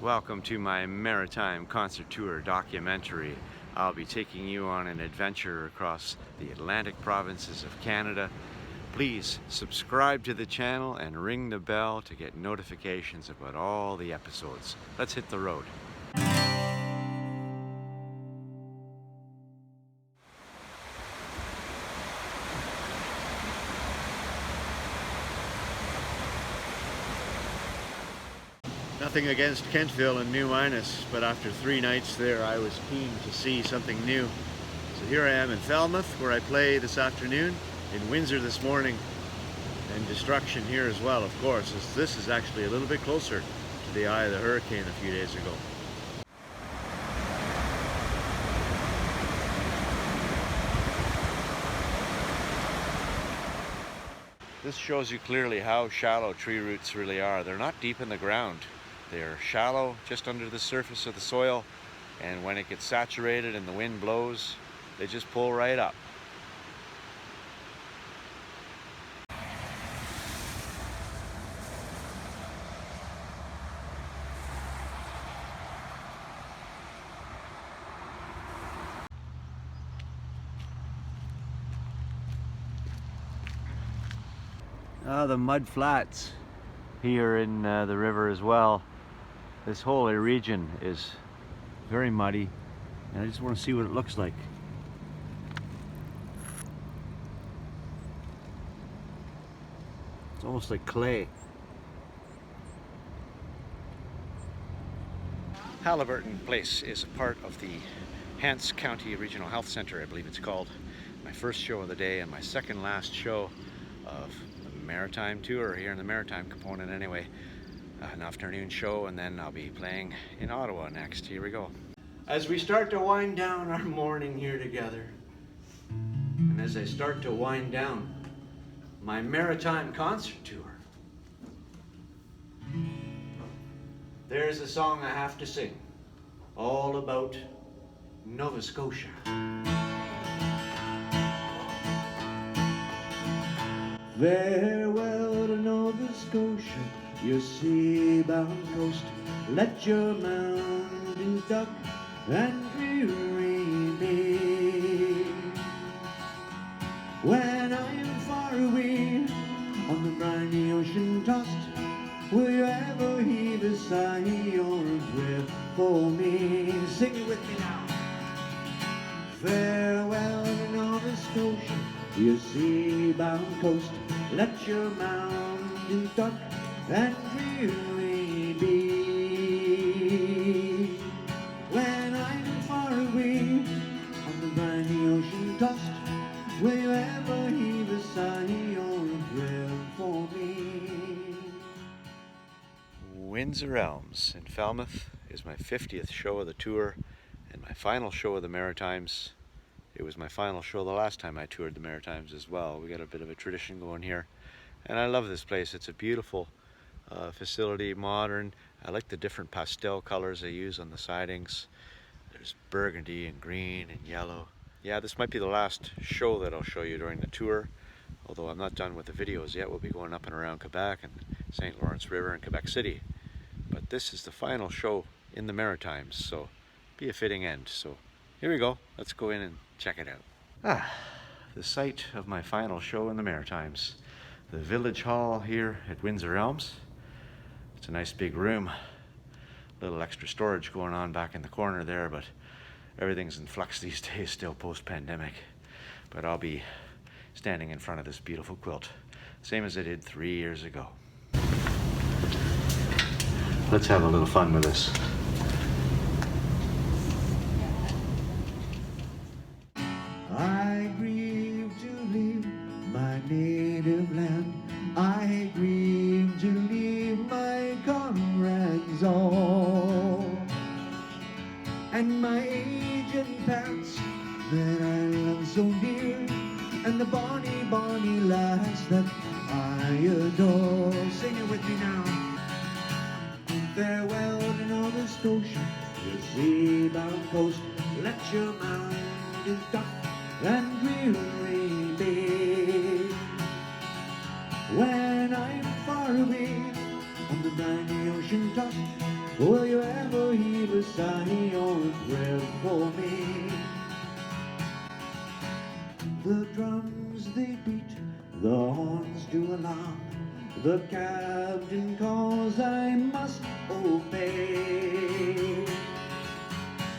Welcome to my Maritime concert tour documentary. I'll be taking you on an adventure across the Atlantic provinces of Canada. Please subscribe to the channel and ring the bell to get notifications about all the episodes. Let's hit the road. Nothing against Kentville and New Minas, but after 3 nights there I was keen to see something new. So here I am in Falmouth, where I play this afternoon, in Windsor this morning, and Destruction here as well, of course, as this is actually a little bit closer to the eye of the hurricane a few days ago. This shows you clearly how shallow tree roots really are. They're not deep in the ground. They're shallow, just under the surface of the soil, and when it gets saturated and the wind blows, they just pull right up. The mud flats here in the river as well. This whole region is very muddy, and I just want to see what it looks like. It's almost like clay. Haliburton Place is a part of the Hants County Regional Health Center, I believe it's called. My first show of the day and my second last show of the Maritime tour, here in the Maritime component anyway. An afternoon show, and then I'll be playing in Ottawa next. Here we go. As we start to wind down our morning here together, and as I start to wind down my Maritime concert tour, there's a song I have to sing, all about Nova Scotia. Farewell to Nova Scotia, your sea-bound coast. Let your mountains duck and dreary be. When I am far away on the briny ocean tossed, will you ever heave a sigh or a prayer for me? Sing it with me now. Farewell to Nova Scotia, your sea-bound coast. Let your mountains duck and dreary be. When I'm far away on the briny ocean tossed, will you ever heave a sigh or a prayer for me? Windsor Elms in Falmouth is my 50th show of the tour and my final show of the Maritimes. It was my final show the last time I toured the Maritimes as well. We got a bit of a tradition going here, and I love this place. It's a beautiful facility, modern. I like the different pastel colors they use on the sidings. There's burgundy and green and yellow. Yeah, this might be the last show that I'll show you during the tour, although I'm not done with the videos yet. We'll be going up and around Quebec and St. Lawrence River and Quebec City. But this is the final show in the Maritimes, so be a fitting end. So here we go. Let's go in and check it out. The site of my final show in the Maritimes. The Village Hall here at Windsor Elms. It's a nice big room. A little extra storage going on back in the corner there, but everything's in flux these days, still post-pandemic. But I'll be standing in front of this beautiful quilt, same as I did 3 years ago. Let's have a little fun with this. I grieve to leave my native land. I grieve to leave my comrades all, and my aged pets that I love so dear, and the bonny, bonny lass that I adore. Sing it with me now. Farewell to Nova Scotia, your sea-bound coast. Let your mountains duck and dreary be. When I'm far away on the briny ocean tossed, will you ever heave a sigh or a prayer for me. The drums they beat, the horns do alarm, the captain calls, I must obey.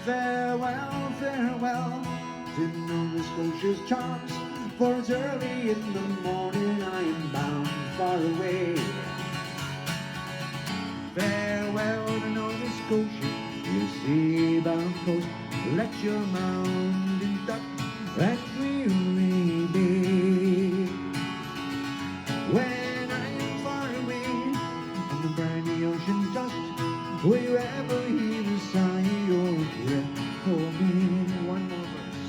Farewell, farewell to Nova Scotia's charms, for it's early in the morning, I am bound far away. Farewell to Nova Scotia, your sea-bound coast, let your mountain duck that dreary bay. When I am far away from the briny ocean dust, will you ever hear a sigh or a breath for me? One more verse.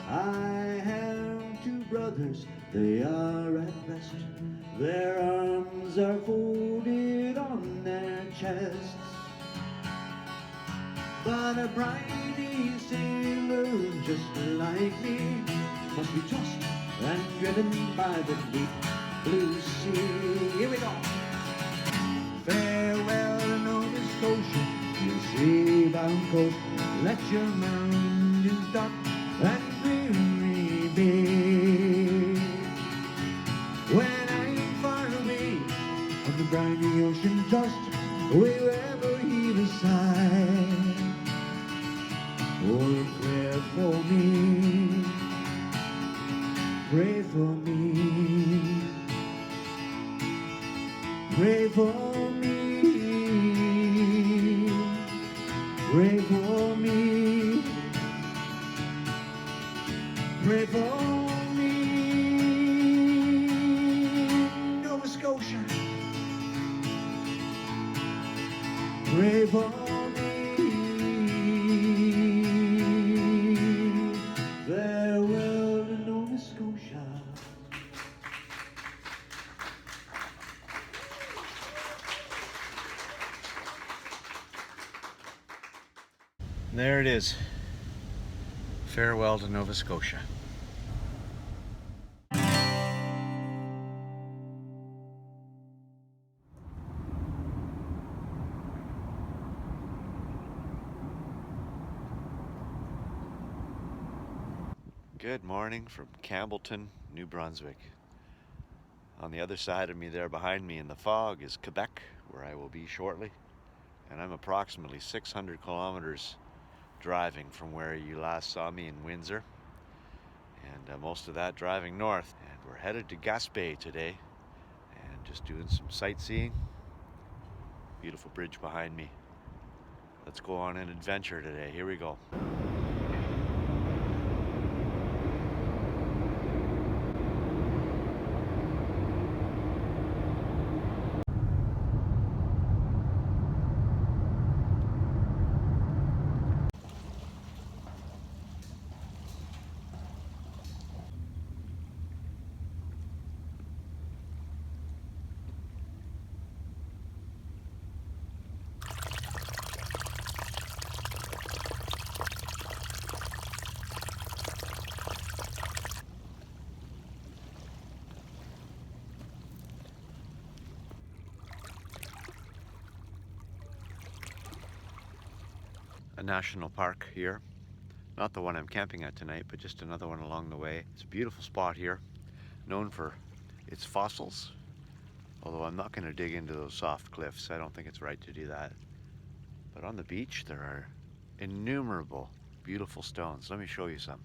I have two brothers, they are at rest, their arms are folded on their chests, but a briny sailor just like me must be tossed and driven by the deep blue sea. Here we go. Farewell to Nova Scotia, your sea-bound coast, let your mountains dot that dreary bay. When I am far away from the briny ocean dust, will you ever heave a sigh or a prayer for me? Pray for me, pray for me, pray for me, pray for me. Nova Scotia, pray for me. Farewell to Nova Scotia. There it is. Farewell to Nova Scotia. Good morning from Campbellton, New Brunswick. On the other side of me there behind me in the fog is Quebec, where I will be shortly. And I'm approximately 600 kilometers driving from where you last saw me in Windsor. And most of that driving north. And we're headed to Gaspé today and just doing some sightseeing. Beautiful bridge behind me. Let's go on an adventure today. Here we go. A national park here. Not the one I'm camping at tonight, but just another one along the way. It's a beautiful spot here, known for its fossils, although I'm not going to dig into those soft cliffs. I don't think it's right to do that. But on the beach there are innumerable beautiful stones. Let me show you some.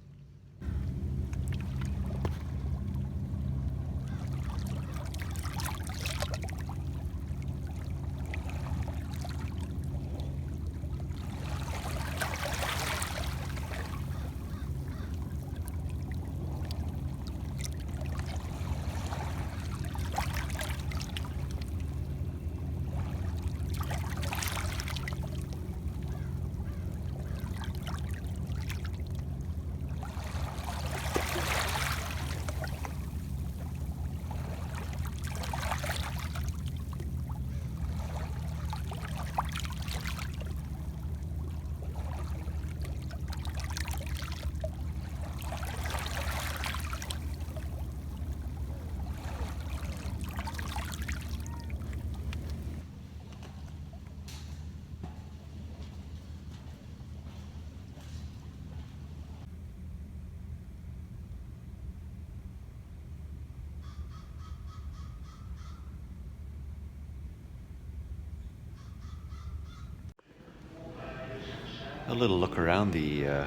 A little look around the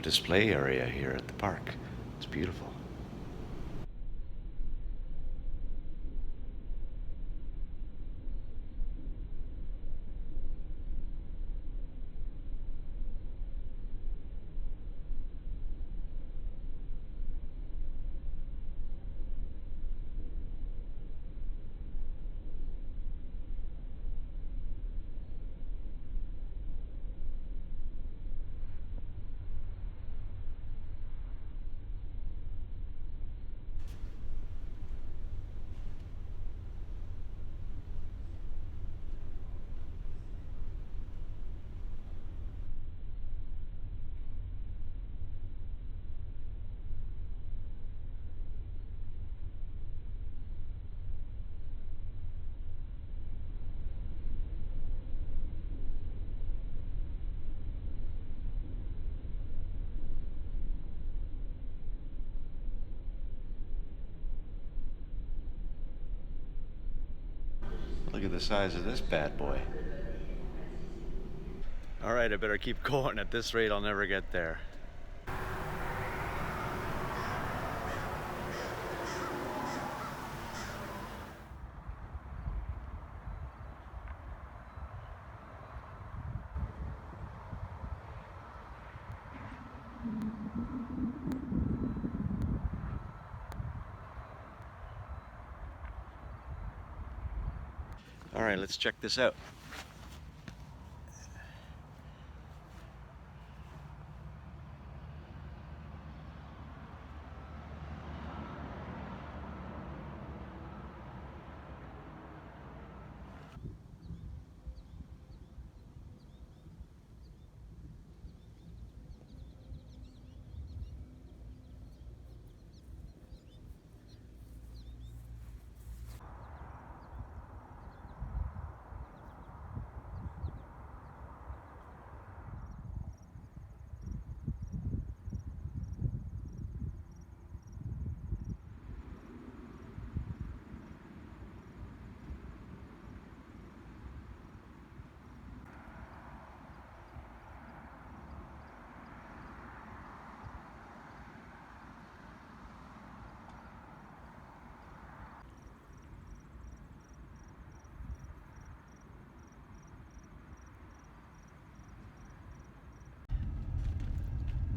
display area here at the park. It's beautiful. Look at the size of this bad boy. All right, I better keep going. At this rate, I'll never get there. All right, let's check this out.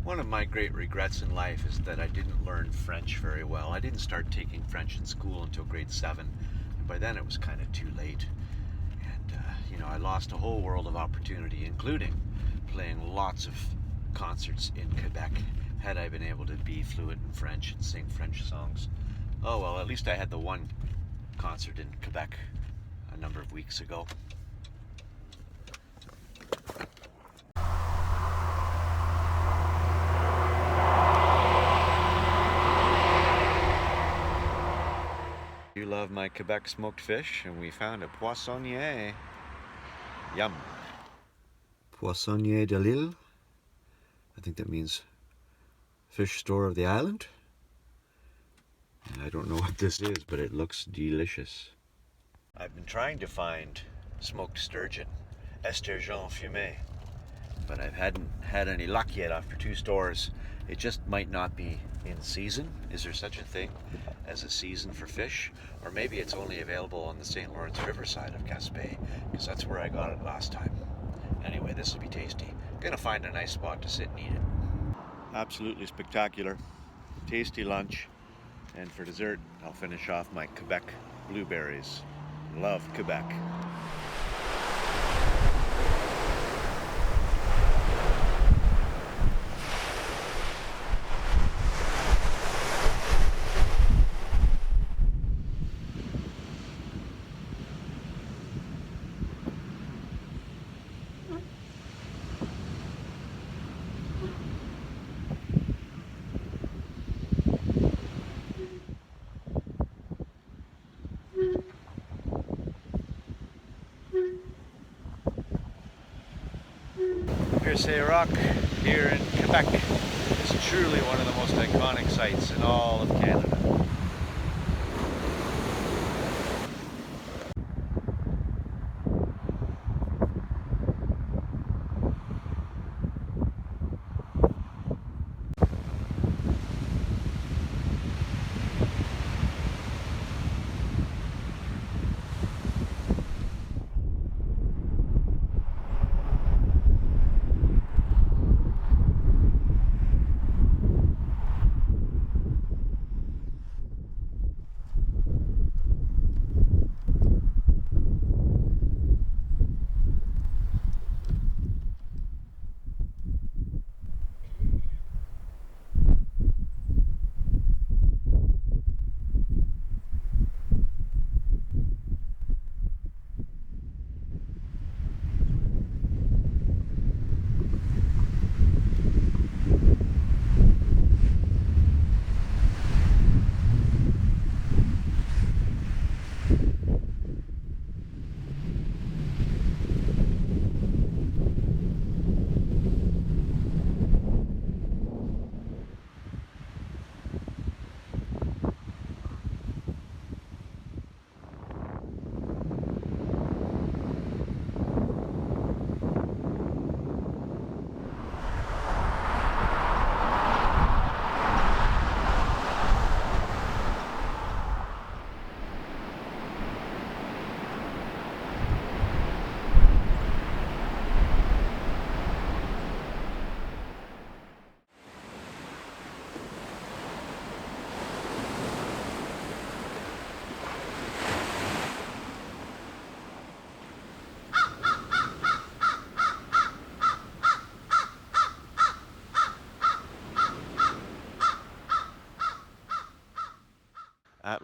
One of my great regrets in life is that I didn't learn French very well. I didn't start taking French in school until grade 7, and by then it was kind of too late. And, I lost a whole world of opportunity, including playing lots of concerts in Quebec, had I been able to be fluent in French and sing French songs. Oh well, at least I had the one concert in Quebec a number of weeks ago. You love my Quebec smoked fish, and we found a poissonnier. Yum. Poissonnier de l'île. I think that means fish store of the island. And I don't know what this is, but it looks delicious. I've been trying to find smoked sturgeon, esturgeon fumé, but I hadn't had any luck yet after 2 stores. It just might not be in season. Is there such a thing as a season for fish? Or maybe it's only available on the St. Lawrence River side of Gaspé, because that's where I got it last time. Anyway, this will be tasty. Gonna find a nice spot to sit and eat it. Absolutely spectacular. Tasty lunch. And for dessert, I'll finish off my Quebec blueberries. Love Quebec. Gaspé Rock here in Quebec is truly one of the most iconic sites in all of Canada.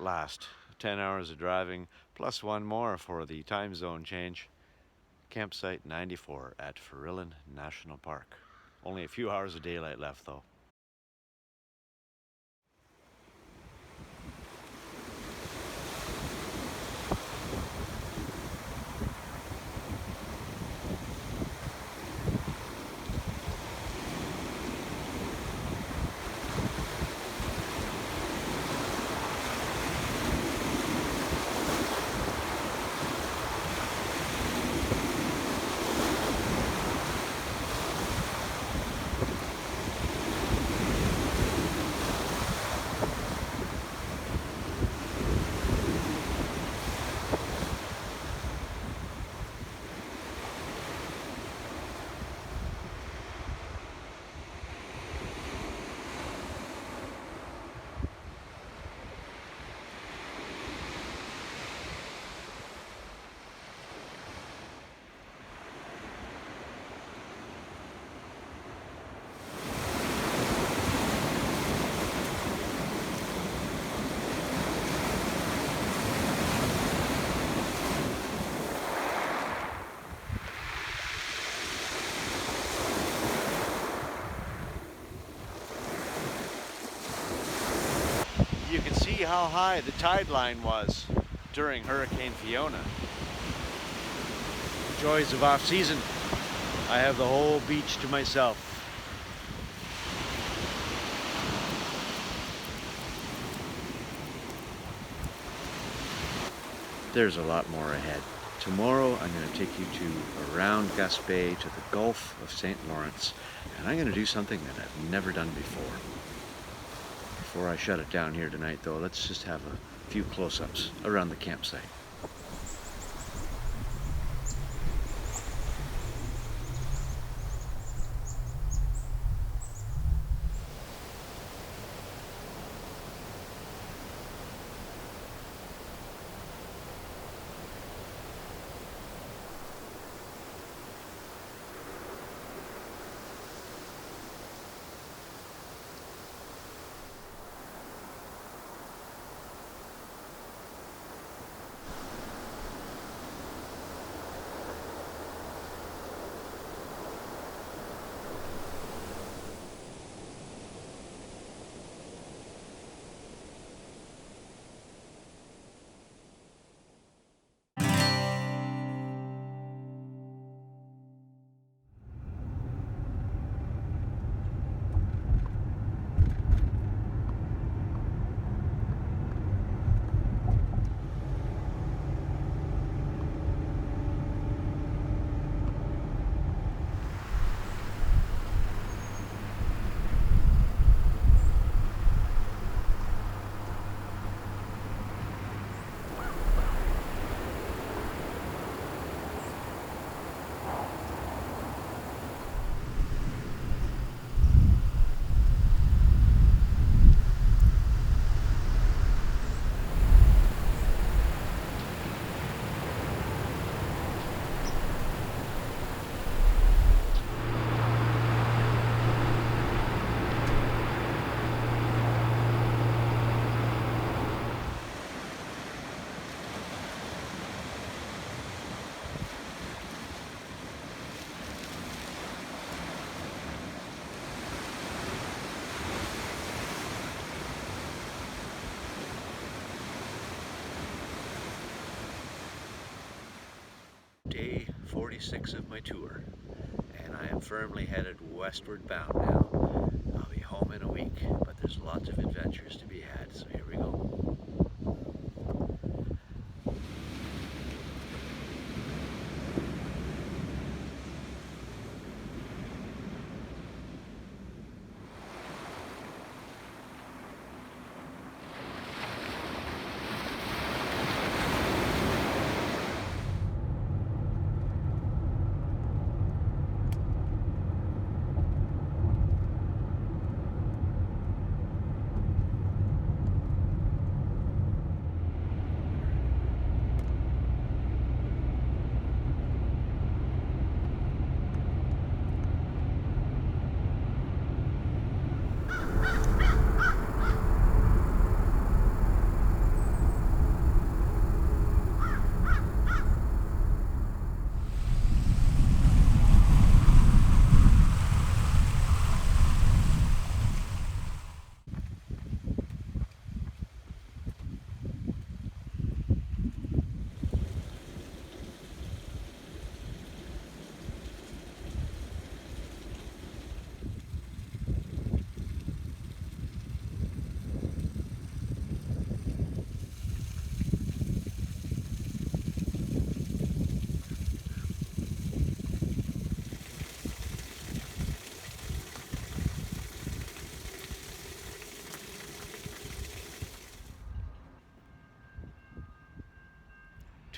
last. 10 hours of driving, plus one more for the time zone change. Campsite 94 at Ferryland National Park. Only a few hours of daylight left though. You can see how high the tide line was during Hurricane Fiona. Joys of off-season. I have the whole beach to myself. There's a lot more ahead. Tomorrow I'm going to take you to around Gaspé to the Gulf of St. Lawrence, and I'm going to do something that I've never done before. Before I shut it down here tonight though, let's just have a few close-ups around the campsite. Day 46 of my tour, and I am firmly headed westward bound now. I'll be home in a week, but there's lots of adventures to be had, so here we go.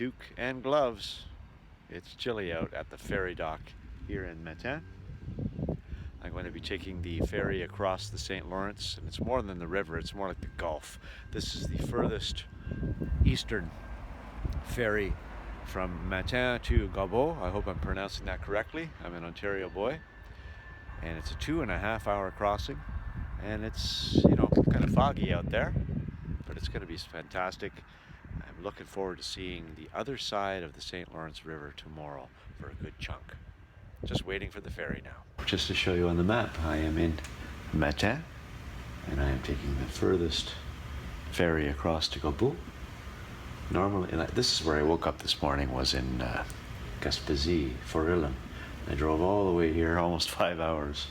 toque and gloves. It's chilly out at the ferry dock here in Maritime. I'm going to be taking the ferry across the St. Lawrence, and it's more than the river, it's more like the Gulf. This is the furthest eastern ferry from Maritime to Gaspé. I hope I'm pronouncing that correctly. I'm an Ontario boy. And it's a 2.5-hour crossing. And it's, you know, kind of foggy out there, but it's going to be fantastic. I'm looking forward to seeing the other side of the St. Lawrence River tomorrow for a good chunk. Just waiting for the ferry now. Just to show you on the map, I am in Maritime, and I am taking the furthest ferry across to Gaspé. Normally, and this is where I woke up this morning, was in Gaspé, for Ireland. I drove all the way here, almost 5 hours.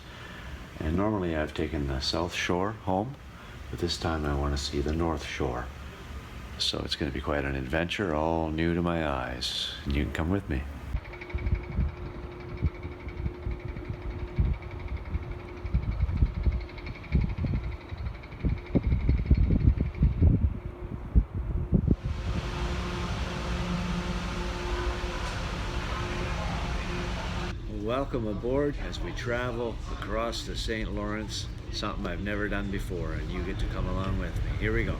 And normally I've taken the South Shore home, but this time I want to see the North Shore. So it's going to be quite an adventure, all new to my eyes. And you can come with me. Welcome aboard as we travel across the St. Lawrence, something I've never done before, and you get to come along with me. Here we go.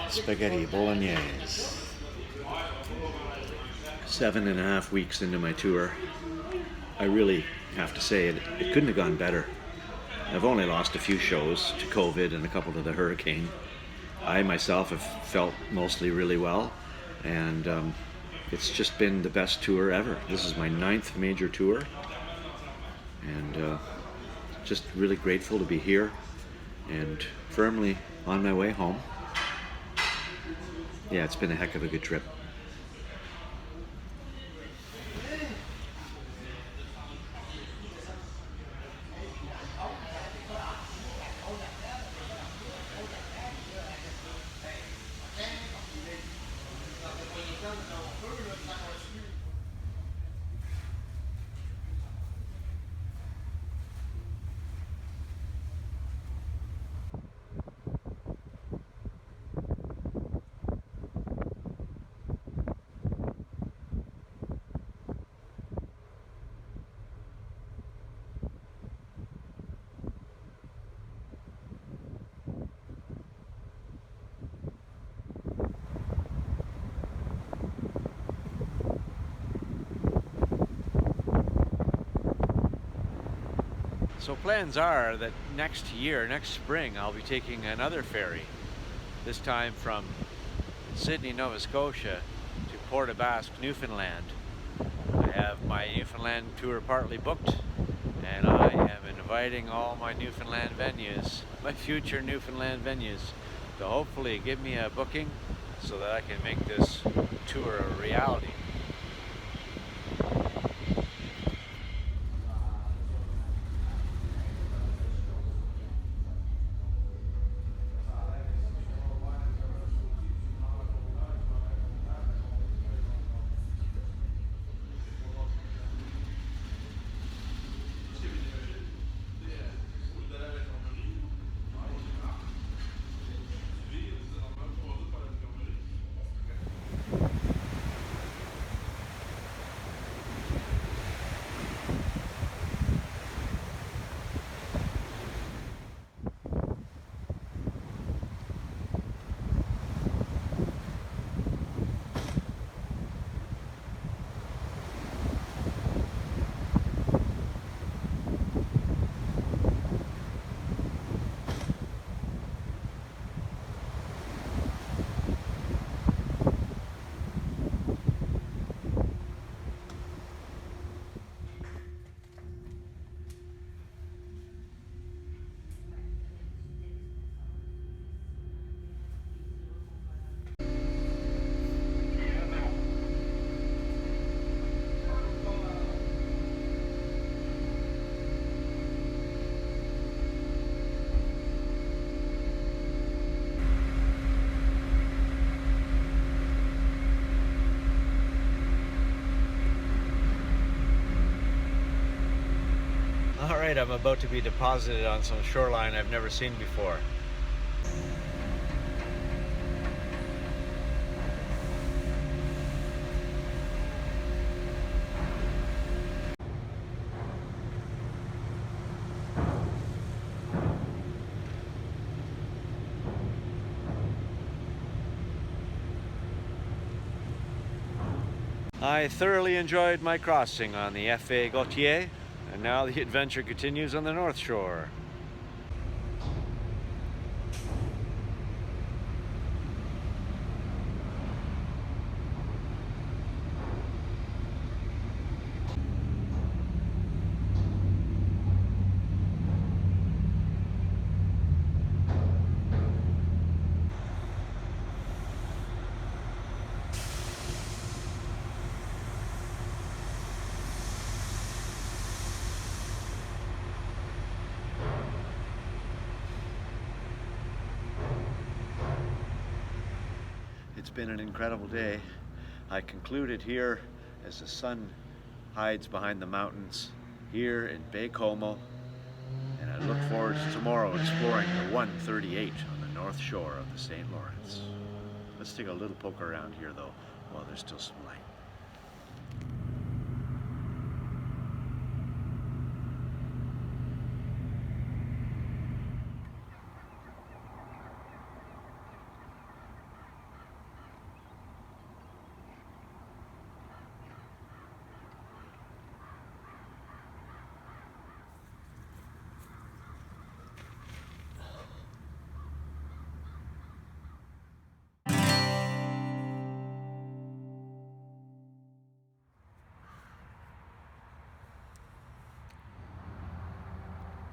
Spaghetti bolognese. 7.5 weeks into my tour. I really have to say it couldn't have gone better. I've only lost a few shows to COVID and a couple to the hurricane. I myself have felt mostly really well, and it's just been the best tour ever. This is my 9th major tour, and just really grateful to be here and firmly on my way home. Yeah, it's been a heck of a good trip. So plans are that next spring, I'll be taking another ferry, this time from Sydney, Nova Scotia to Port aux Basques, Newfoundland. I have my Newfoundland tour partly booked, and I am inviting all my Newfoundland venues, my future Newfoundland venues, to hopefully give me a booking so that I can make this tour a reality. Alright, I'm about to be deposited on some shoreline I've never seen before. I thoroughly enjoyed my crossing on the F.A. Gautier, and now the adventure continues on the North Shore. It's been an incredible day. I concluded here as the sun hides behind the mountains here in Bay Como, and I look forward to tomorrow exploring the 138 on the north shore of the St. Lawrence. Let's take a little poke around here though while there's still some light.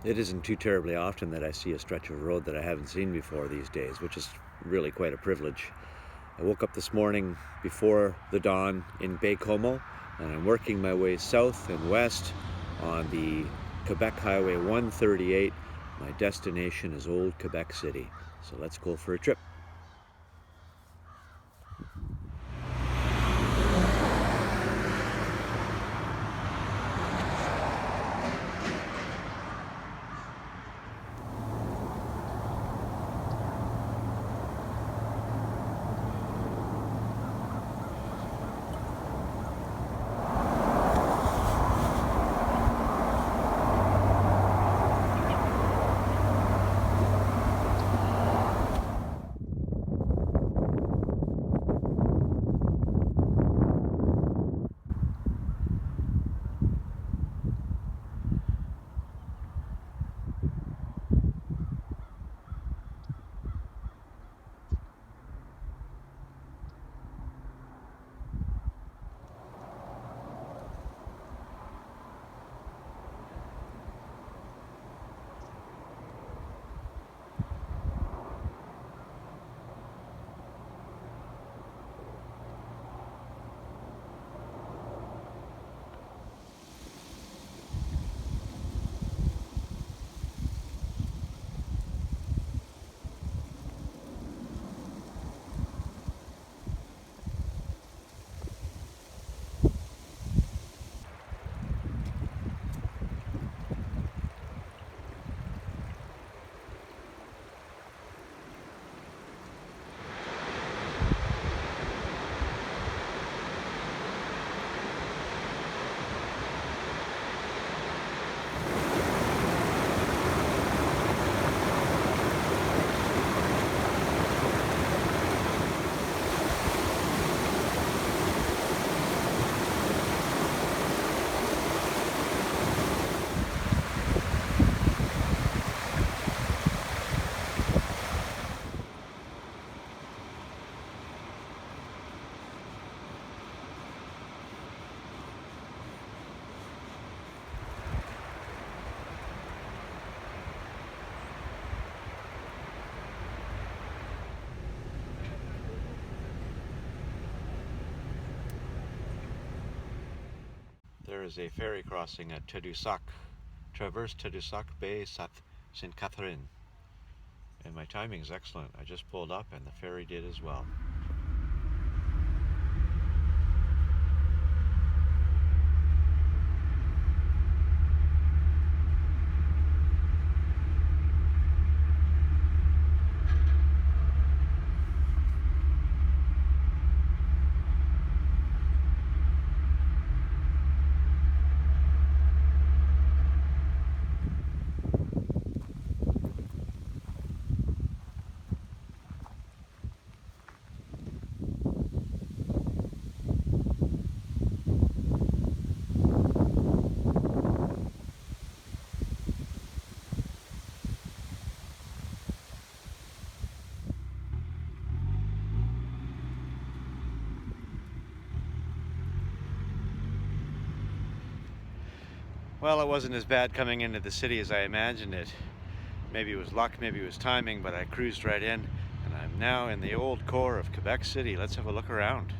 It isn't too terribly often that I see a stretch of road that I haven't seen before these days, which is really quite a privilege. I woke up this morning before the dawn in Bay Como, and I'm working my way south and west on the Quebec Highway 138. My destination is Old Quebec City, so let's go for a trip. There is a ferry crossing at Tadoussac, Traverse Tadoussac Bay, St. Catherine. And my timing is excellent. I just pulled up and the ferry did as well. Well, it wasn't as bad coming into the city as I imagined it. Maybe it was luck, maybe it was timing, but I cruised right in, and I'm now in the old core of Quebec City. Let's have a look around.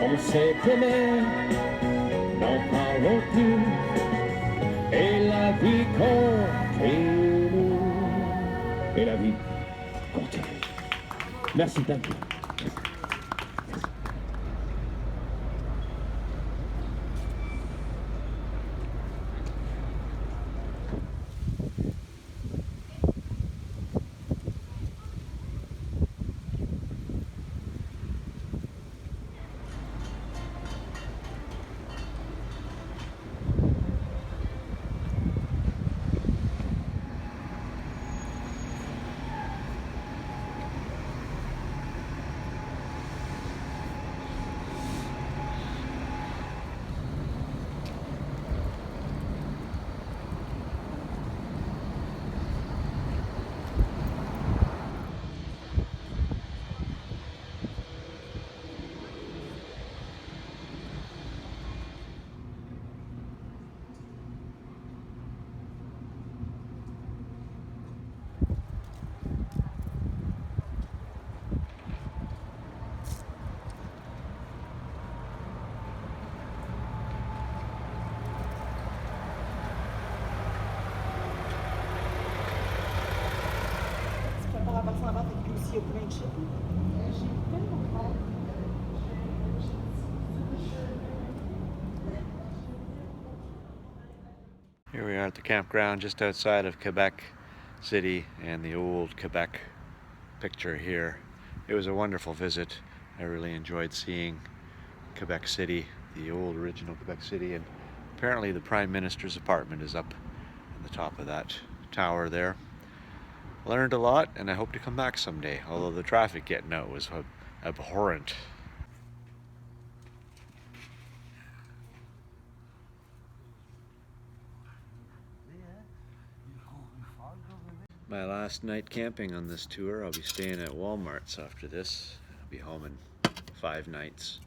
On s'est aimé, n'en parlons plus, et la vie continue. Et la vie continue. Merci, thank you. font la vente et puis aussi il y a plein de chips. Here we are at the campground just outside of Quebec City, and the old Quebec picture here. It was a wonderful visit. I really enjoyed seeing Quebec City, the old original Quebec City, and apparently the Prime Minister's apartment is up on the top of that tower there. Learned a lot, and I hope to come back someday, although the traffic getting out was abhorrent. My last night camping on this tour. I'll be staying at Walmart's after this. I'll be home in 5 nights.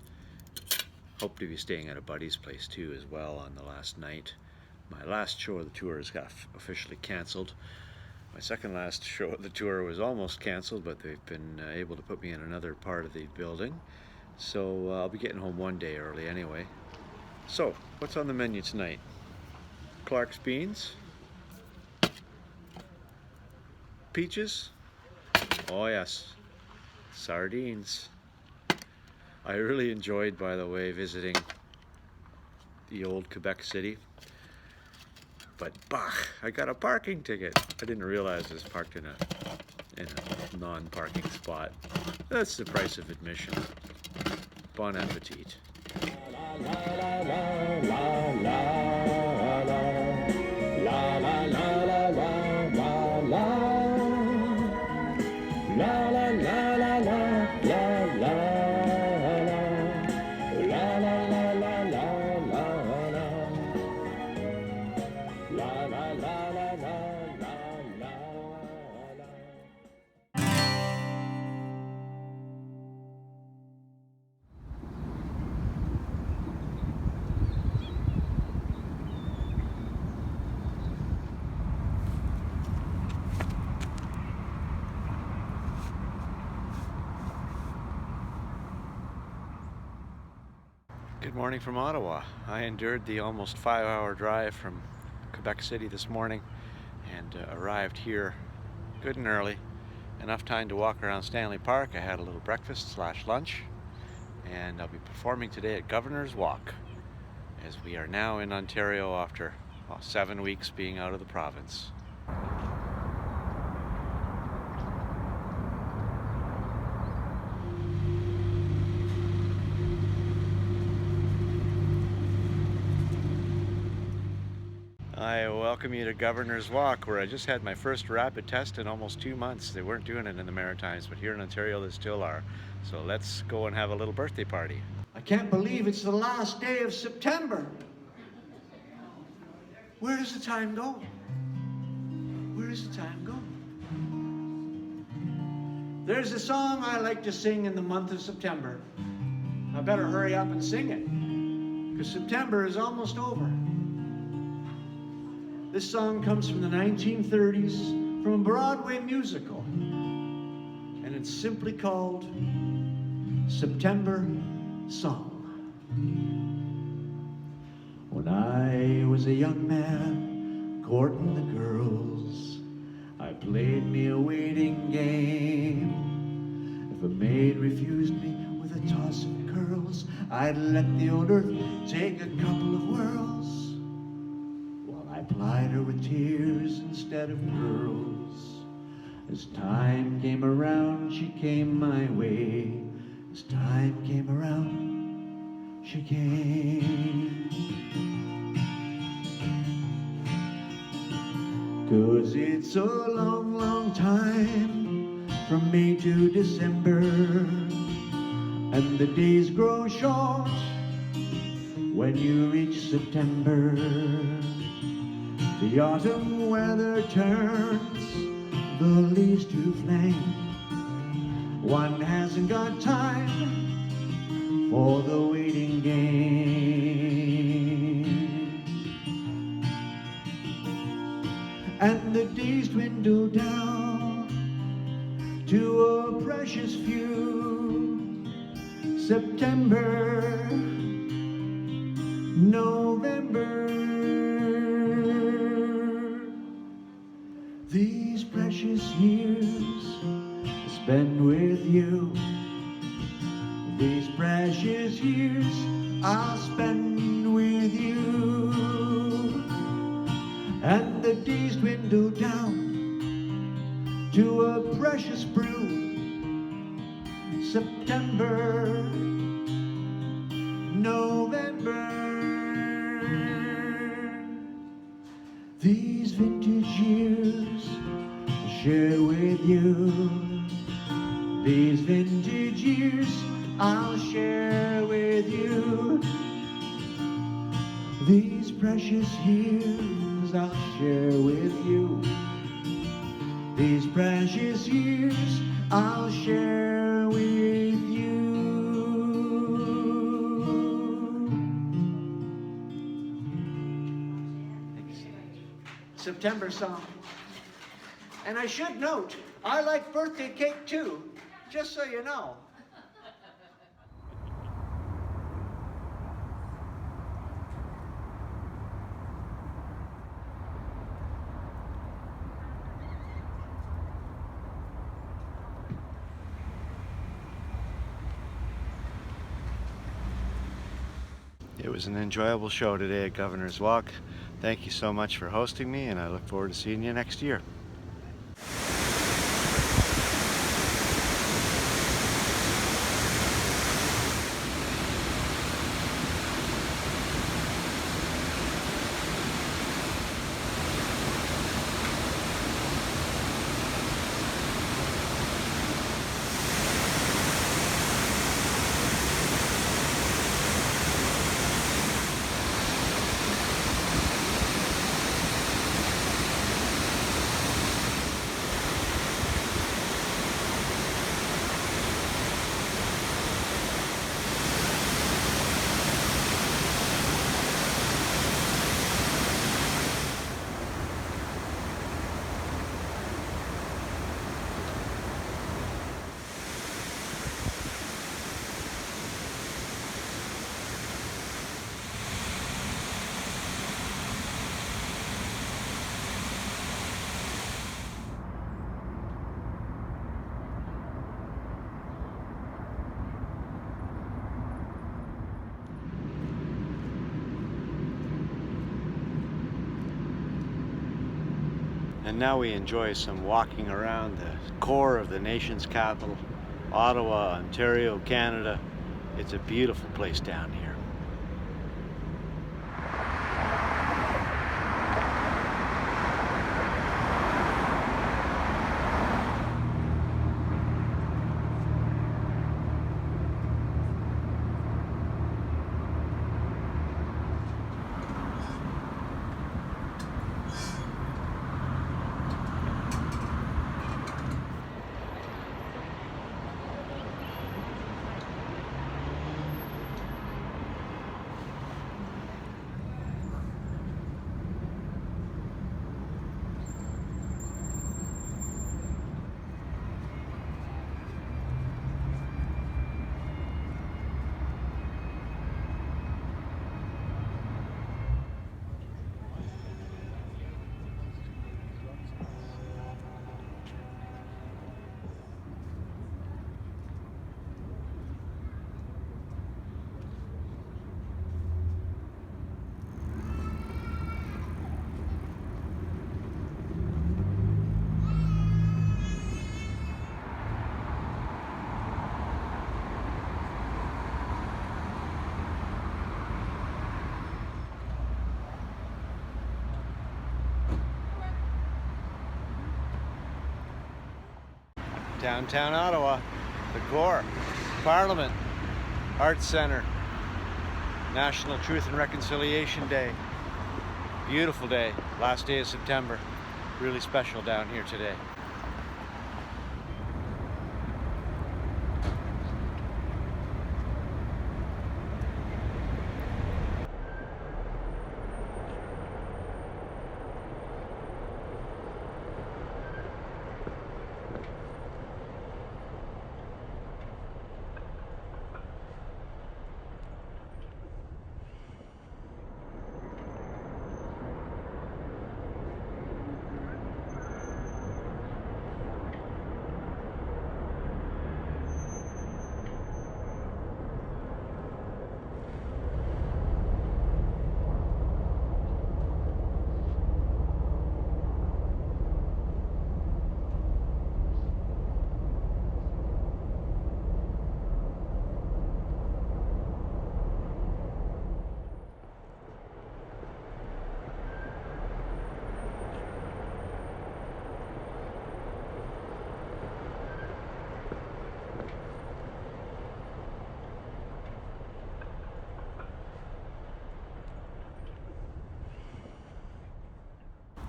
Hope to be staying at a buddy's place too as well on the last night. My last show of the tour has got officially cancelled. My second last show of the tour was almost cancelled, but they've been able to put me in another part of the building. So I'll be getting home one day early anyway. So, what's on the menu tonight? Clark's beans? Peaches? Oh yes, sardines. I really enjoyed, by the way, visiting the old Quebec City. But bah, I got a parking ticket. I didn't realize I was parked in a non-parking spot. That's the price of admission. Bon appetit. Good morning from Ottawa. I endured the almost 5-hour drive from Quebec City this morning and arrived here good and early. Enough time to walk around Stanley Park. I had a little breakfast / lunch, and I'll be performing today at Governor's Walk, as we are now in Ontario after 7 weeks being out of the province. I welcome you to Governor's Walk, where I just had my first rapid test in almost 2 months. They weren't doing it in the Maritimes, but here in Ontario they still are. So let's go and have a little birthday party. I can't believe it's the last day of September. Where does the time go? Where does the time go? There's a song I like to sing in the month of September. I better hurry up and sing it, because September is almost over. This song comes from the 1930s, from a Broadway musical, and it's simply called September Song. When I was a young man courting the girls, I played me a waiting game. If a maid refused me with a toss of curls, I'd let the old earth take a couple of whirls. I plied her with tears instead of pearls. As time came around, she came my way. As time came around, she came. 'Cause it's a long, long time from May to December, and the days grow short when you reach September. The autumn weather turns the leaves to flame. One hasn't got time for the waiting game. And the days dwindle down to a precious few. September, November. These precious years spend with you. These precious years I'll spend with you. And the days dwindle down to a precious brew. September, November. These vintage years I'll share with you. These vintage years I'll share with you. These precious years I'll share with you. These precious years I'll share with you. September song. And I should note, I like birthday cake too, just so you know. It was an enjoyable show today at Governor's Walk. Thank you so much for hosting me, and I look forward to seeing you next year. And now we enjoy some walking around the core of the nation's capital, Ottawa, Ontario, Canada. It's a beautiful place down here. Downtown Ottawa, the core, Parliament, Arts Centre, National Truth and Reconciliation Day. Beautiful day, last day of September. Really special down here today.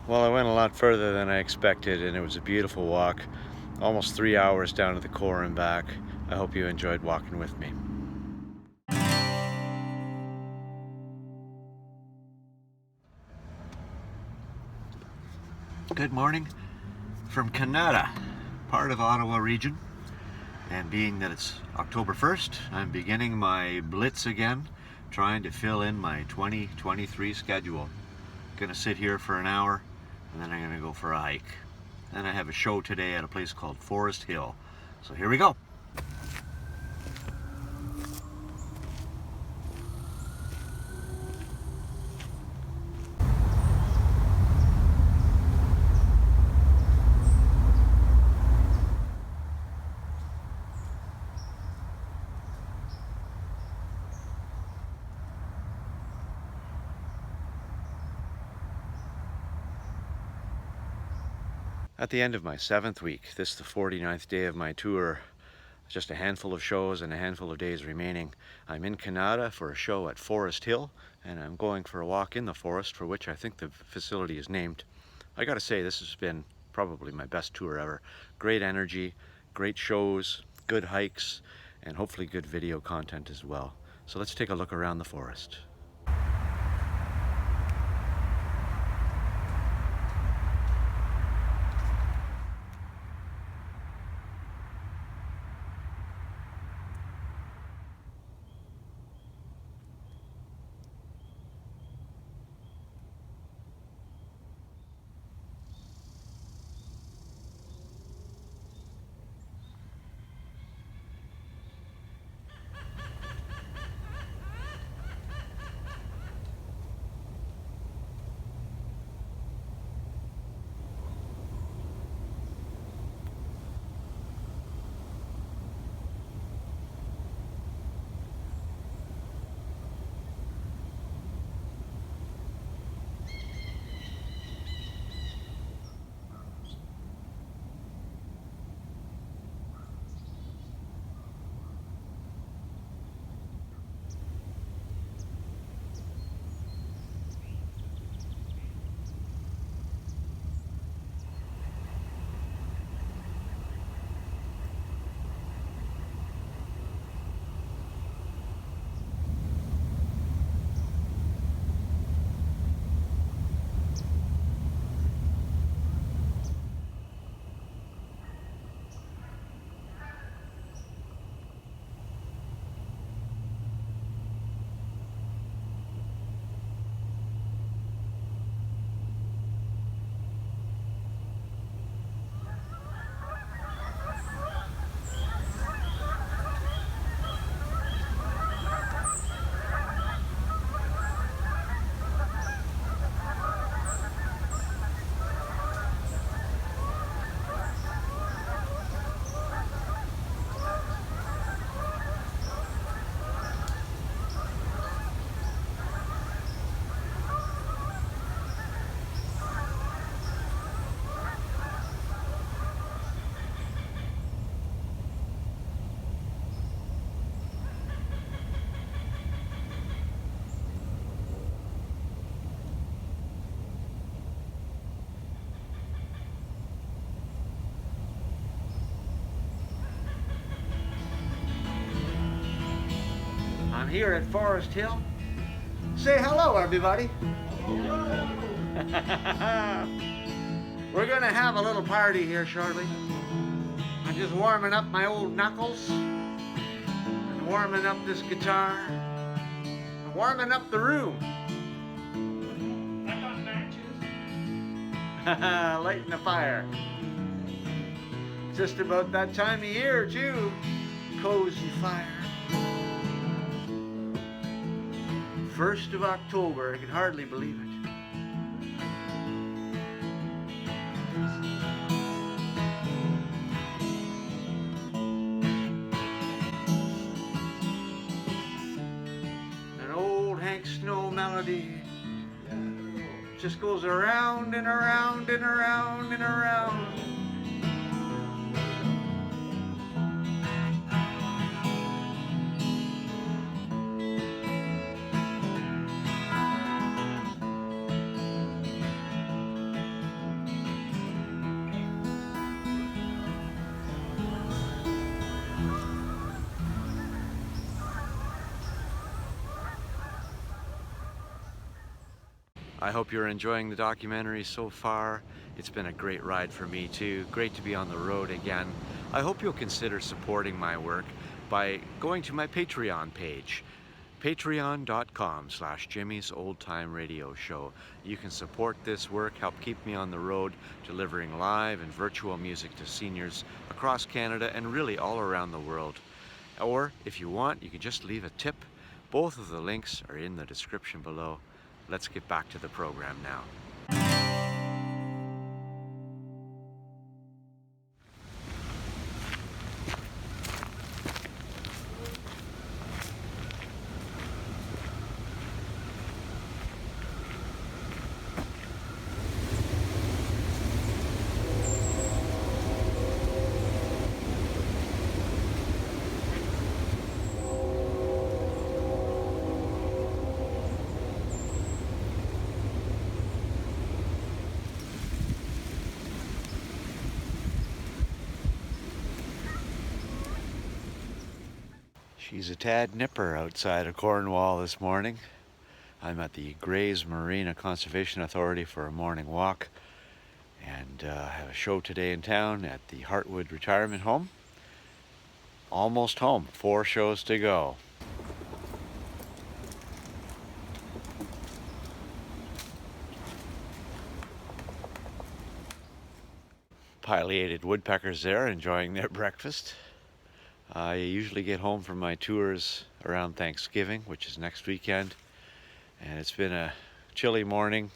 Well, I went a lot further than I expected, and it was a beautiful walk. Almost 3 hours down to the core and back. I hope you enjoyed walking with me. Good morning from Canada, part of Ottawa region. And being that it's October 1st, I'm beginning my blitz again, trying to fill in my 2023 schedule. Gonna sit here for an hour, and then I'm gonna go for a hike. Then I have a show today at a place called Forest Hill. So here we go. At the end of my 7th week, this is the 49th day of my tour, just a handful of shows and a handful of days remaining. I'm in Canada for a show at Forest Hill, and I'm going for a walk in the forest, for which I think the facility is named. I gotta say, this has been probably my best tour ever. Great energy, great shows, good hikes, and hopefully good video content as well. So let's take a look around the forest. I'm here at Forest Hill. Say hello, everybody. We're gonna have a little party here shortly. I'm just warming up my old knuckles and warming up this guitar and warming up the room. I got matches. Lighting the fire. Just about that time of year too. Cozy fire. 1st of October, I can hardly believe it. An old Hank Snow melody just goes around and around and around and around. I hope you're enjoying the documentary so far. It's been a great ride for me too. Great to be on the road again. I hope you'll consider supporting my work by going to my Patreon page, patreon.com/Jimmy's Old Time Radio Show. You can support this work, help keep me on the road, delivering live and virtual music to seniors across Canada and really all around the world. Or if you want, you can just leave a tip. Both of the links are in the description below. Let's get back to the program now. She's a tad nipper outside of Cornwall this morning. I'm at the Grays Marina Conservation Authority for a morning walk, and have a show today in town at the Heartwood Retirement Home. Almost home, 4 shows to go. Pileated woodpeckers there enjoying their breakfast. I usually get home from my tours around Thanksgiving, which is next weekend, and it's been a chilly morning.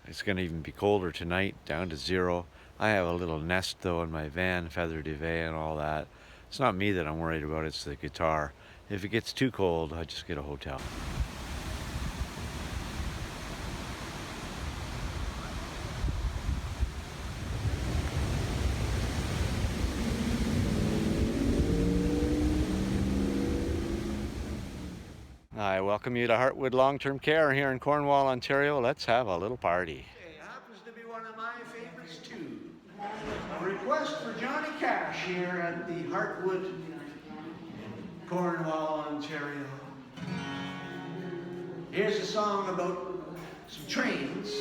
It's going to even be colder tonight, down to 0. I have a little nest though in my van, feather duvet and all that. It's not me that I'm worried about, it's the guitar. If it gets too cold, I just get a hotel. I welcome you to Heartwood Long-Term Care here in Cornwall, Ontario. Let's have a little party. It happens to be one of my favorites too. A request for Johnny Cash here at the Heartwood, Cornwall, Ontario. Here's a song about some trains.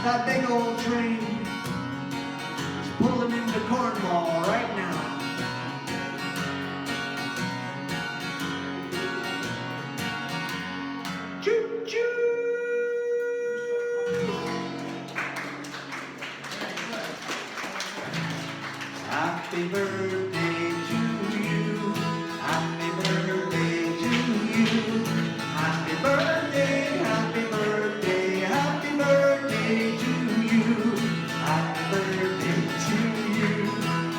That big old train is pulling into Cornwall right now. Choo choo! Happy birthday to you. Happy birthday to you. Happy birthday, happy birthday, happy birthday to you. Happy birthday to you.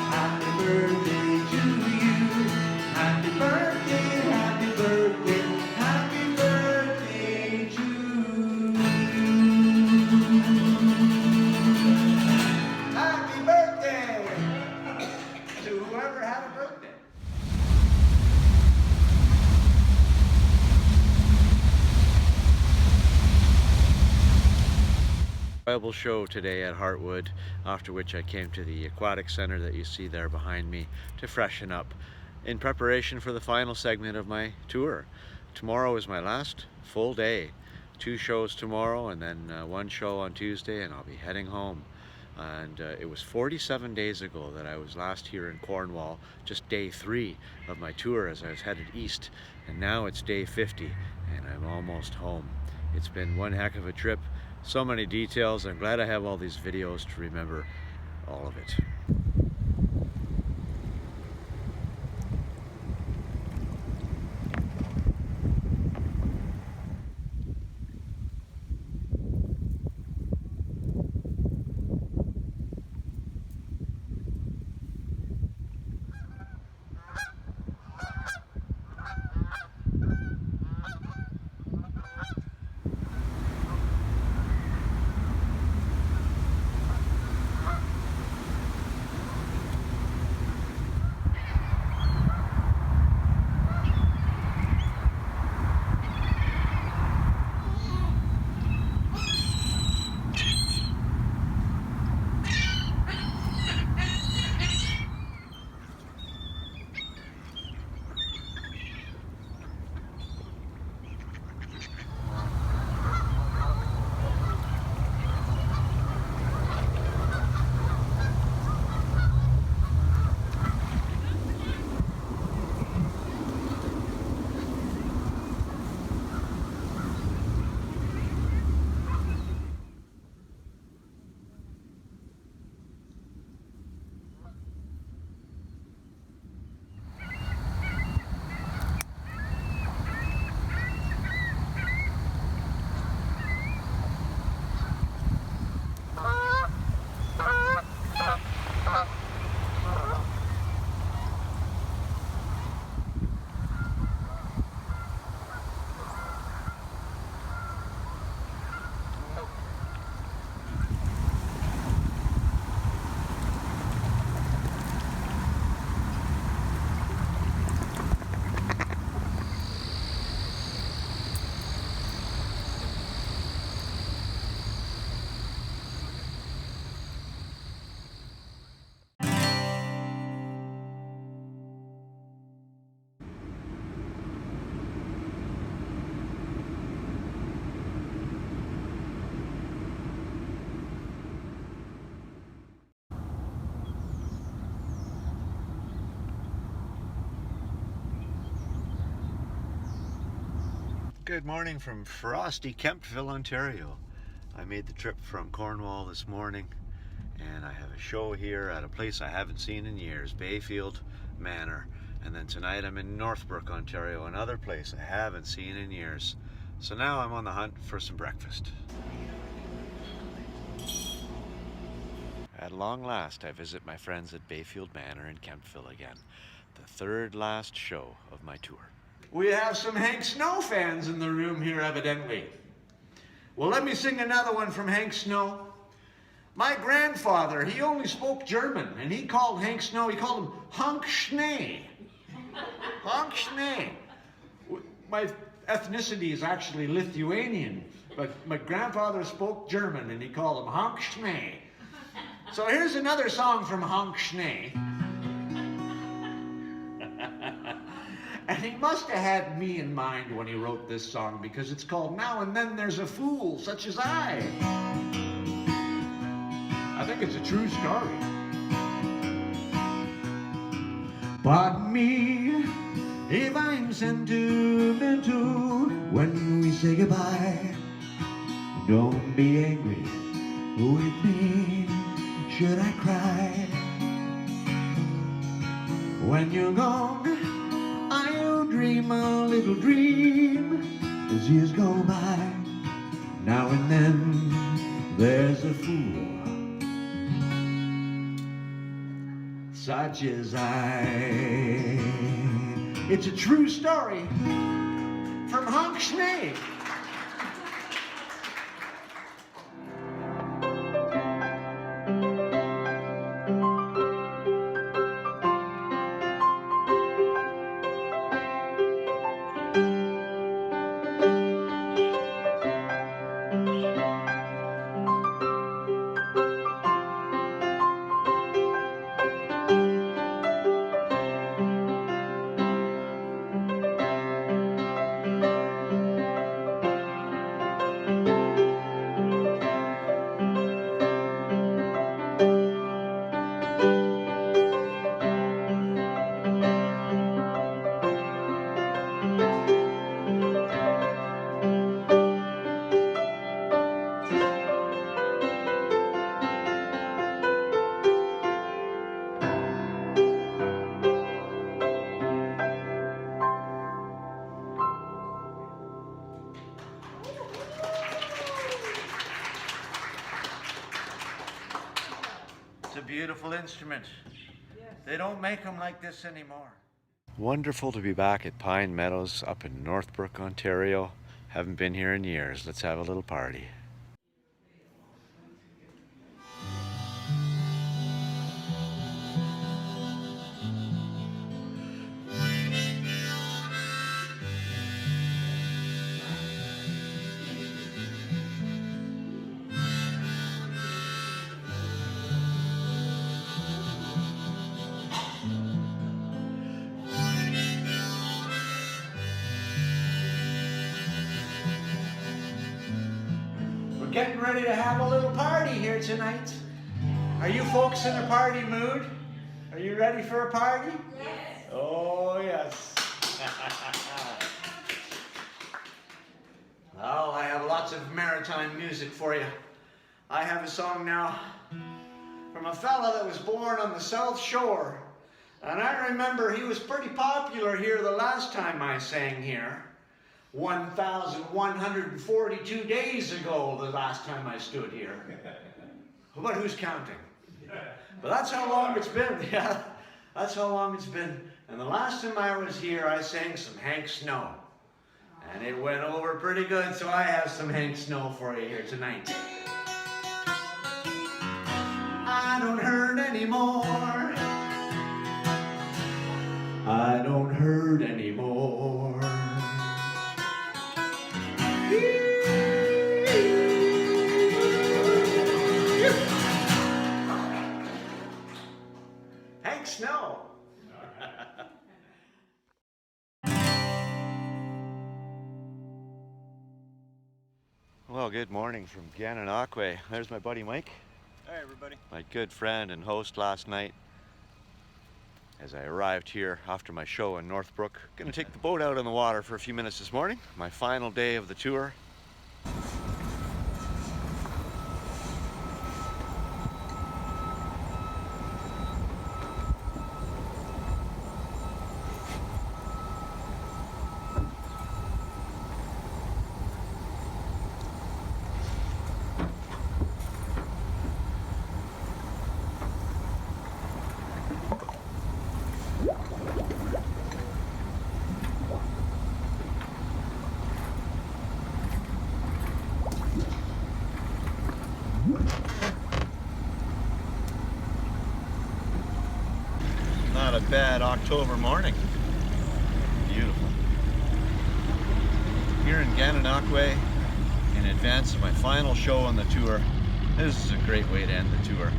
Happy birthday to you. Happy birthday, happy birthday, happy birthday to you. Happy birthday to whoever had a birthday. Enjoyable show today at Heartwood, after which I came to the aquatic center that you see there behind me to freshen up in preparation for the final segment of my tour. Tomorrow is my last full day. 2 shows tomorrow and then 1 show on Tuesday, and I'll be heading home. And it was 47 days ago that I was last here in Cornwall, just day 3 of my tour as I was headed east, and now it's day 50 and I'm almost home. It's been one heck of a trip. So many details. I'm glad I have all these videos to remember all of it. Good morning from frosty Kemptville, Ontario. I made the trip from Cornwall this morning, and I have a show here at a place I haven't seen in years, Bayfield Manor. And then tonight I'm in Northbrook, Ontario, another place I haven't seen in years. So now I'm on the hunt for some breakfast. At long last, I visit my friends at Bayfield Manor in Kemptville again. The third last show of my tour. We have some Hank Snow fans in the room here, evidently. Well, let me sing another one from Hank Snow. My grandfather, he only spoke German, and he called Hank Snow, he called him Hunk Schnee. Hunk Schnee. My ethnicity is actually Lithuanian, but my grandfather spoke German, and he called him Hunk Schnee. So here's another song from Hunk Schnee. And he must have had me in mind when he wrote this song, because it's called Now and Then There's a Fool Such as I think it's a true story. Pardon me if I'm sentimental when we say goodbye. Don't be angry with me, should I cry? When you're gone, I'll dream a little dream as years go by. Now and then there's a fool such as I. It's a true story from Hunk Schnee. It's a beautiful instrument. They don't make them like this anymore. Wonderful to be back at Pine Meadows up in Northbrook, Ontario. Haven't been here in years. Let's have a little party. Getting ready to have a little party here tonight. Are you folks in a party mood? Are you ready for a party? Yes. Oh, yes. Well, I have lots of maritime music for you. I have a song now from a fella that was born on the South Shore. And I remember he was pretty popular here the last time I sang here. 1,142 days ago, the last time I stood here. But who's counting? But that's how long it's been. Yeah, that's how long it's been. And the last time I was here, I sang some Hank Snow. And it went over pretty good, so I have some Hank Snow for you here tonight. I don't hurt anymore. I don't hurt anymore. Hank Snow. Well, good morning from Gananoque. There's my buddy Mike. Hi everybody. My good friend and host last night. as I arrived here after my show in Northbrook. Gonna take the boat out on the water for a few minutes this morning. My final day of the tour. Not a bad October morning. Beautiful. Here in Gananoque, in advance of my final show on the tour. This is a great way to end the tour.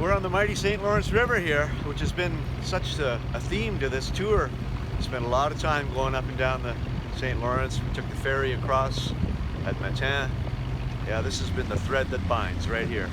We're on the mighty St. Lawrence River here, which has been such a theme to this tour. Spent a lot of time going up and down the St. Lawrence. We took the ferry across at Maritime. Yeah, this has been the thread that binds right here.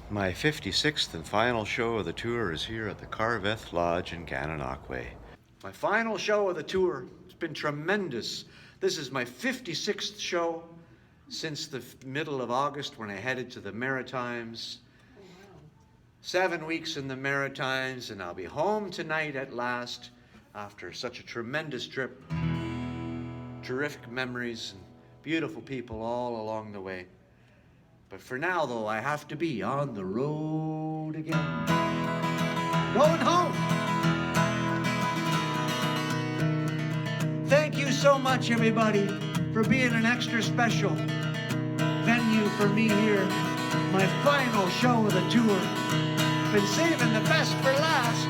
My 56th and final show of the tour is here at the Carveth Lodge in Gananoque. My final show of the tour. It's been tremendous. This is my 56th show since the middle of August when I headed to the Maritimes. 7 weeks in the Maritimes, and I'll be home tonight at last after such a tremendous trip. Terrific memories and beautiful people all along the way. But for now, though, I have to be on the road again. Going home! Thank you so much, everybody, for being an extra special venue for me here. My final show of the tour. Been saving the best for last.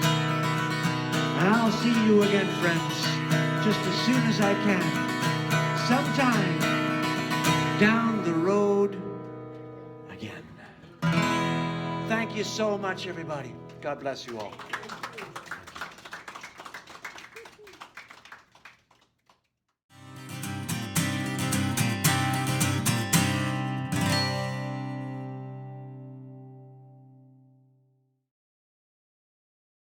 And I'll see you again, friends, just as soon as I can. Sometime down the road again. Thank you so much, everybody. God bless you all.